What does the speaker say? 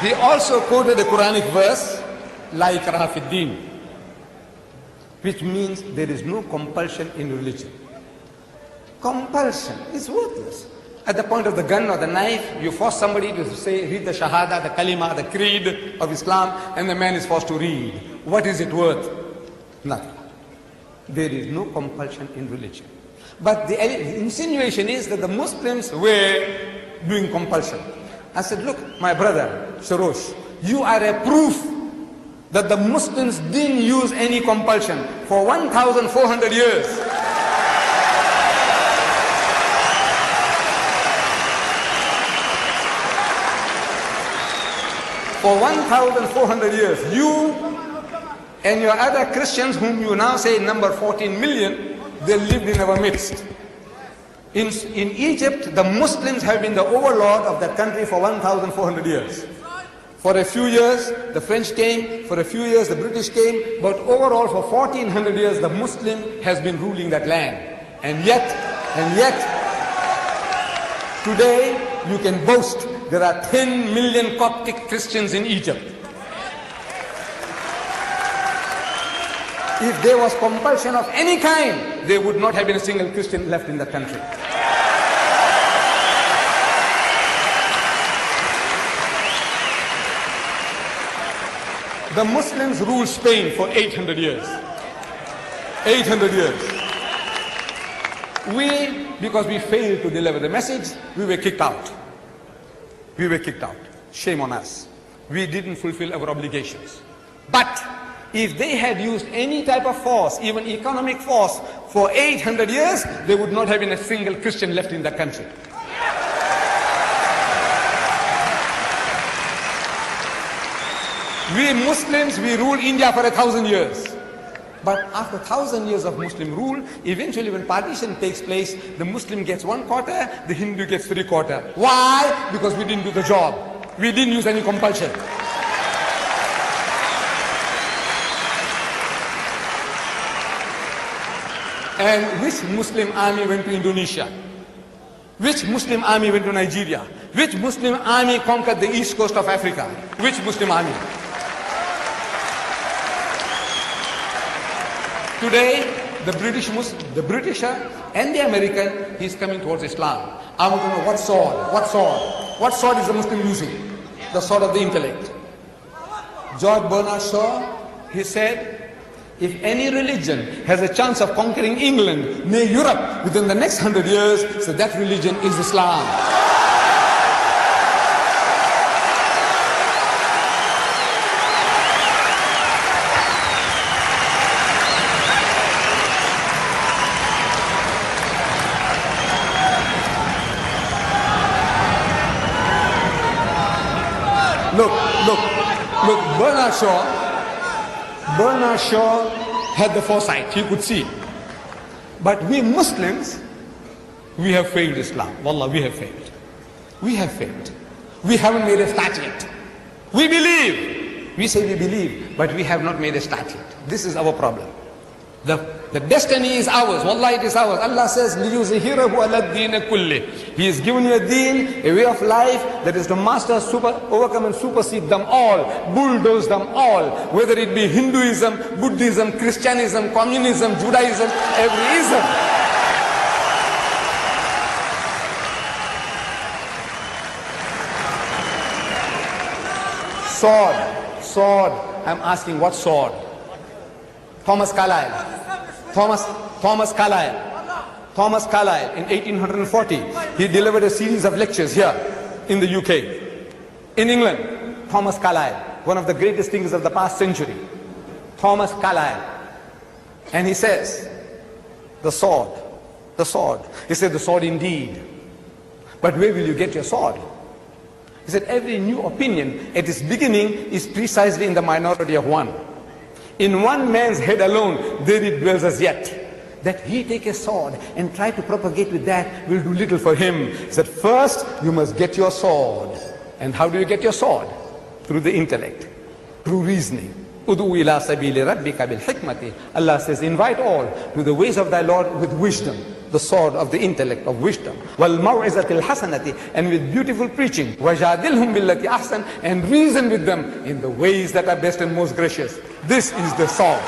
He also quoted a Quranic verse, La ikraha fid din, which means there is no compulsion in religion. Compulsion is worthless. At the point of the gun or the knife, you force somebody to say, read the Shahada, the Kalima, the Creed of Islam, and the man is forced to read. What is it worth? Nothing. There is no compulsion in religion. But the insinuation is that the Muslims were doing compulsion. I said, look, my brother, Sharosh, you are a proof that the Muslims didn't use any compulsion for 1,400 years. For 1,400 years, you and your other Christians, whom you now say number 14 million, they lived in our midst. In Egypt, the Muslims have been the overlord of that country for 1,400 years. For a few years, the French came, for a few years, the British came, but overall for 1,400 years, the Muslim has been ruling that land. And yet, today, you can boast there are 10 million Coptic Christians in Egypt. If there was compulsion of any kind, there would not have been a single Christian left in the country. The Muslims ruled Spain for 800 years. 800 years. Because we failed to deliver the message, we were kicked out. We were kicked out. Shame on us. We didn't fulfill our obligations. But if they had used any type of force, even economic force, for 800 years, there would not have been a single Christian left in the country. We Muslims, we ruled India for 1,000 years. But after 1,000 years of Muslim rule, eventually when partition takes place, the Muslim gets 1/4, the Hindu gets 3/4. Why? Because we didn't do the job. We didn't use any compulsion. And which Muslim army went to Indonesia? Which Muslim army went to Nigeria? Which Muslim army conquered the east coast of Africa? Which Muslim army? Today, the Britisher and the American, he's coming towards Islam. I want to know what sword? What sword? What sword is the Muslim using? The sword of the intellect. George Bernard Shaw, he said, if any religion has a chance of conquering England, nay Europe, within the next 100 years, so that religion is Islam. Look, Bernard Shaw had the foresight, he could see. But we Muslims, we have failed Islam. Wallah, we have failed. We have failed. We haven't made a start yet. We believe. We say we believe, but we have not made a start yet. This is our problem. The destiny is ours. Wallah, it is ours. Allah says, لِيُزْهِرَهُ عَلَى الدِّينِ كُلِّهِ. He has given you a deen, a way of life that is to master, overcome and supersede them all, bulldoze them all, whether it be Hinduism, Buddhism, Christianism, communism, Judaism, every ism. Sword. I'm asking, what sword? Thomas Carlyle in 1840, he delivered a series of lectures here in the UK. In England, Thomas Carlyle, one of the greatest thinkers of the past century. Thomas Carlyle. And he says, the sword. He said, the sword indeed. But where will you get your sword? He said, every new opinion at its beginning is precisely in the minority of one. In one man's head alone, there it dwells as yet. That he take a sword and try to propagate with that will do little for him. He said, first you must get your sword. And how do you get your sword? Through the intellect, through reasoning, Udu ila sabili rabbika bil hikmati. Allah says, invite all to the ways of thy Lord with wisdom, the sword of the intellect of wisdom. Wal maw'izatil hasanati, and with beautiful preaching. Wajadilhum billati ahsan, and reason with them in the ways that are best and most gracious. This is the sword.